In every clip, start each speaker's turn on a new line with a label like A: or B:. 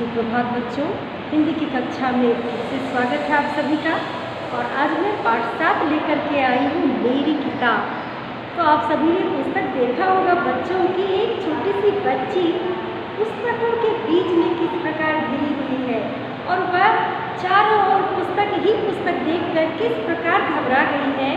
A: सुप्रभात बच्चों, हिंदी की कक्षा में फिर से स्वागत है आप सभी का। और आज मैं पाठ 7 लेकर के आई हूँ मेरी किताब। तो आप सभी ने पुस्तक देखा होगा बच्चों की एक छोटी सी बच्ची पुस्तकों के बीच में किस प्रकार घिरी हुई है और वह चारों ओर पुस्तक ही पुस्तक देखकर किस प्रकार घबरा गई है।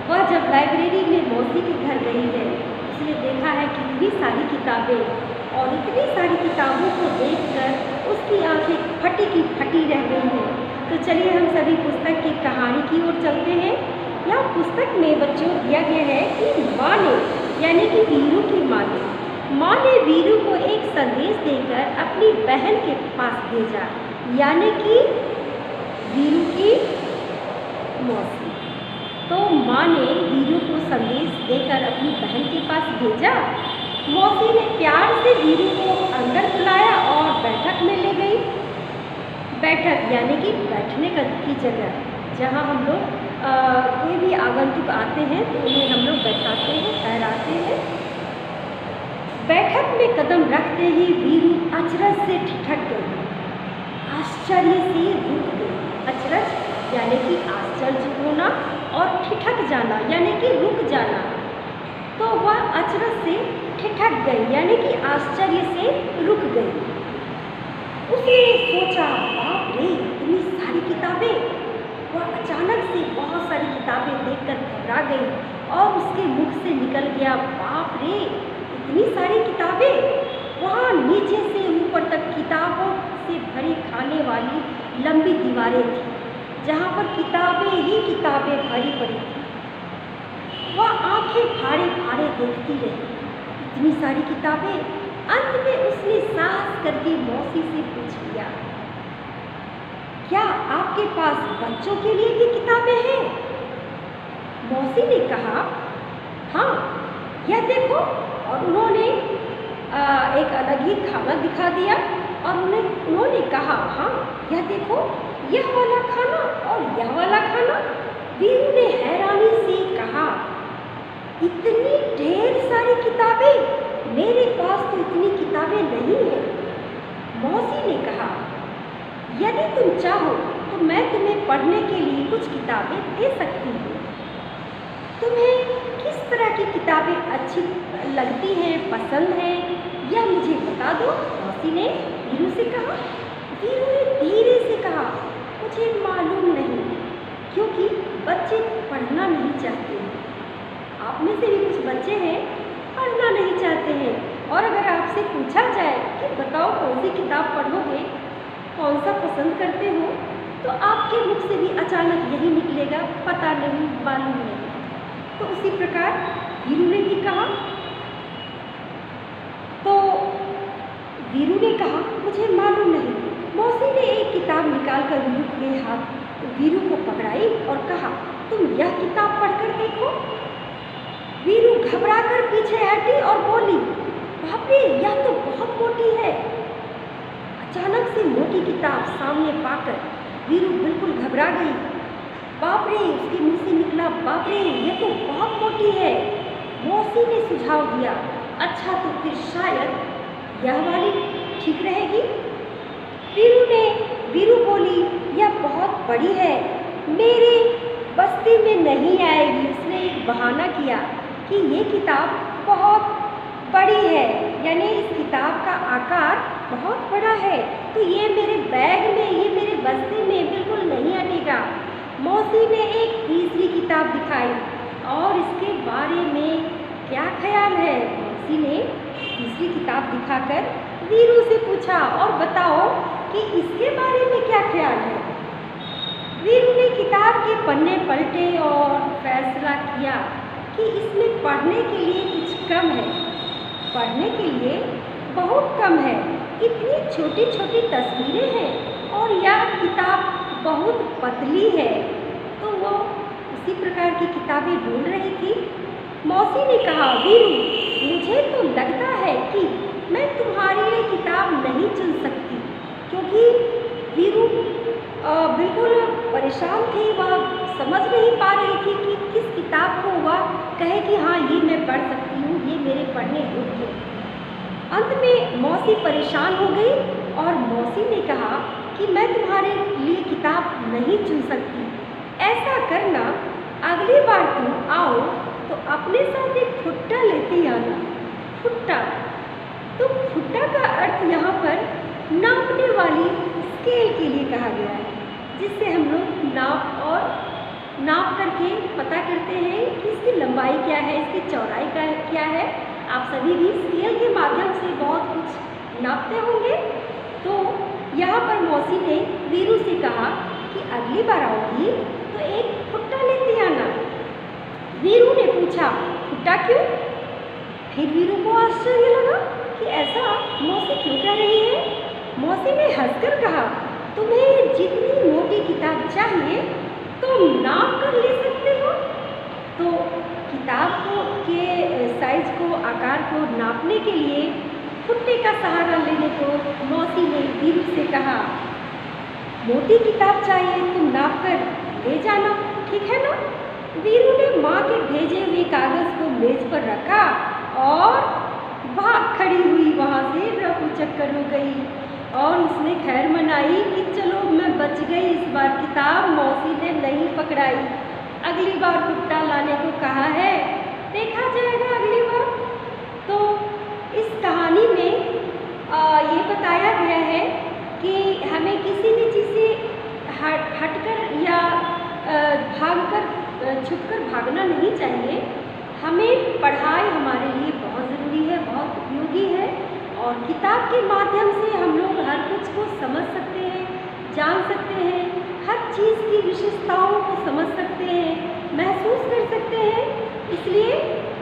A: वह जब लाइब्रेरी में मौसी के घर गई है उसने देखा है कितनी सारी किताबें और इतनी सारी किताबों को देखकर उसकी आंखें फटी की फटी रह गई हैं। तो चलिए हम सभी पुस्तक की कहानी की ओर चलते हैं। यह पुस्तक में बच्चों दिया गया है कि माँ ने यानी कि वीरू की माँ ने वीरू को एक संदेश देकर अपनी बहन के पास भेजा, यानी कि वीरू की मौसी। तो माँ ने वीरू को संदेश देकर अपनी बहन के पास भेजा। मौसी ने प्यार से वीरू को अंदर बुलाया और बैठक में ले गई। बैठक यानी कि बैठने की जगह, जहाँ हम लोग कोई भी आगंतुक आते हैं तो उन्हें हम लोग बैठाते हैं, ठहराते हैं। बैठक में कदम रखते ही वीरू अचरज से ठिठक गई, आश्चर्य से रुक गई। अचरज यानी कि आश्चर्य होना और ठिठक जाना यानी कि रुक जाना। तो वह अचरज से ठिठक गई यानी कि आश्चर्य से रुक गई। उसने सोचा, बाप रे इतनी सारी किताबें। वह अचानक से बहुत सारी किताबें देखकर घबरा गई और उसके मुख से निकल गया, बाप रे इतनी सारी किताबें। वहाँ नीचे से ऊपर तक किताबों से भरी खाने वाली लंबी दीवारें थी, जहाँ पर किताबें ही किताबें भरी पड़ी थी। वह आंखें फाड़े फाड़े देखती रही, इतनी सारी किताबें। अंत में उसने साहस करके मौसी से पूछ लिया, क्या आपके पास बच्चों के लिए भी किताबें हैं? मौसी ने कहा, हाँ यह देखो। और उन्होंने एक अलग ही खाना दिखा दिया और उन्होंने कहा, हाँ यह देखो, यह वाला खाना और यह वाला खाना। वीरू ने हैरानी से कहा, इतनी ढेर सारी किताबें, मेरे पास तो इतनी किताबें नहीं हैं। मौसी ने कहा, यदि तुम चाहो तो मैं तुम्हें पढ़ने के लिए कुछ किताबें दे सकती हूँ। तुम्हें किस तरह की किताबें अच्छी लगती हैं, पसंद हैं, यह मुझे बता दो, मौसी ने वीरू से कहा। वीरू ने धीरे से कहा, मुझे मालूम नहीं, क्योंकि बच्चे पढ़ना नहीं चाहते हैं। आप में से भी कुछ बच्चे हैं पढ़ना नहीं चाहते हैं, और अगर आपसे पूछा जाए कि बताओ कौन सी किताब पढ़ोगे, कौन सा पसंद करते हो, तो आपके मुख से भी अचानक यही निकलेगा, पता नहीं, मालूम नहीं। तो उसी प्रकार वीरू ने भी कहा। तो वीरू ने कहा, मुझे मालूम नहीं। मौसी ने एक किताब निकालकर वीरू को पकड़ाई और कहा, तुम यह किताब पढ़कर देखो। वीरू घबराकर पीछे हटी और बोली, बाप रे यह तो बहुत मोटी है। अचानक से मोटी किताब सामने पाकर वीरू बिल्कुल घबरा गई। बाप रे, उसके मुंह से निकला, बाप रे यह तो बहुत मोटी है। मौसी ने सुझाव दिया, अच्छा तो फिर शायद यह वाली ठीक रहेगी। वीरू बोली, यह बहुत बड़ी है, मेरे बस्ती में नहीं आएगी। उसने एक बहाना किया कि ये किताब बहुत बड़ी है, यानी इस किताब का आकार बहुत बड़ा है, तो ये मेरे बैग में, ये मेरे बस्ते में बिल्कुल नहीं अटेगा। मौसी ने एक तीसरी किताब दिखाई और इसके बारे में क्या ख्याल है? मौसी ने तीसरी किताब दिखाकर वीरू से पूछा, और बताओ कि इसके बारे में क्या ख्याल है? वीरू ने किताब के पन्ने पलटे और फैसला किया कि इसमें पढ़ने के लिए कुछ कम है, पढ़ने के लिए बहुत कम है। इतनी छोटी छोटी तस्वीरें हैं और यह किताब बहुत पतली है। तो वो उसी प्रकार की किताबें ढूंढ रही थी। मौसी ने कहा, वीरू मुझे तो लगता है कि मैं तुम्हारे लिए किताब नहीं चुन सकती, क्योंकि वीरू बिल्कुल परेशान थी। वह समझ नहीं पा रही थी कि किस किताब को वह कहे कि हाँ ये मैं पढ़ सकती हूँ, ये मेरे पढ़ने योग्य है। अंत में मौसी परेशान हो गई और मौसी कहा कि मैं तुम्हारे लिए किताब नहीं चुन सकती। ऐसा करना, अगली बार तुम आओ तो अपने साथ एक फुट्टा लेते आना। फुट्टा, तो फुट्टा का अर्थ यहाँ पर नापने वाली स्केल के लिए कहा गया है, जिससे हम लोग नाप करके पता करते हैं कि इसकी लंबाई क्या है, इसकी चौड़ाई क्या है। आप सभी भी स्केल के माध्यम से बहुत कुछ नापते होंगे। तो यहाँ पर मौसी ने वीरू से कहा कि अगली बार आओगी तो एक फुट्टा लेते आना। वीरू ने पूछा, फुट्टा क्यों? फिर वीरू को आश्चर्य लगा कि ऐसा मौसी क्यों कह रही है। मौसी ने हंसकर कहा, तुम्हें जितनी मोटी किताब चाहिए तुम नाप कर ले सकते हो। तो किताब के साइज को, आकार को नापने के लिए फुट्टे का सहारा लेने को मौसी ने वीरू से कहा, मोटी किताब चाहिए तुम नाप कर ले जाना, ठीक है ना। वीरू ने माँ के भेजे हुए कागज़ को मेज पर रखा और भाग खड़ी हुई वहाँ से, रफू चक्कर हो गई और उसने खैर मनाई कि चलो मैं बच गई, इस बार किताब मौसी ने नहीं पकड़ाई। अगली बार फुट्टा लाने को कहा है, देखा जाएगा अगली बार। तो इस कहानी में ये बताया गया है कि हमें किसी भी चीज़ से हटकर या छुपकर भागना नहीं चाहिए। हमें पढ़ाई हमारे लिए बहुत ज़रूरी है, बहुत उपयोगी है और किताब के माध्यम से हम लोग हर कुछ को समझ सकते हैं, जान सकते हैं, हर चीज़ की विशेषताओं को समझ सकते हैं, महसूस कर सकते हैं। इसलिए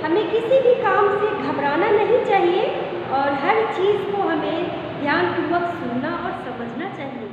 A: हमें किसी भी काम से घबराना नहीं चाहिए और हर चीज़ को हमें ध्यानपूर्वक सुनना और समझना चाहिए।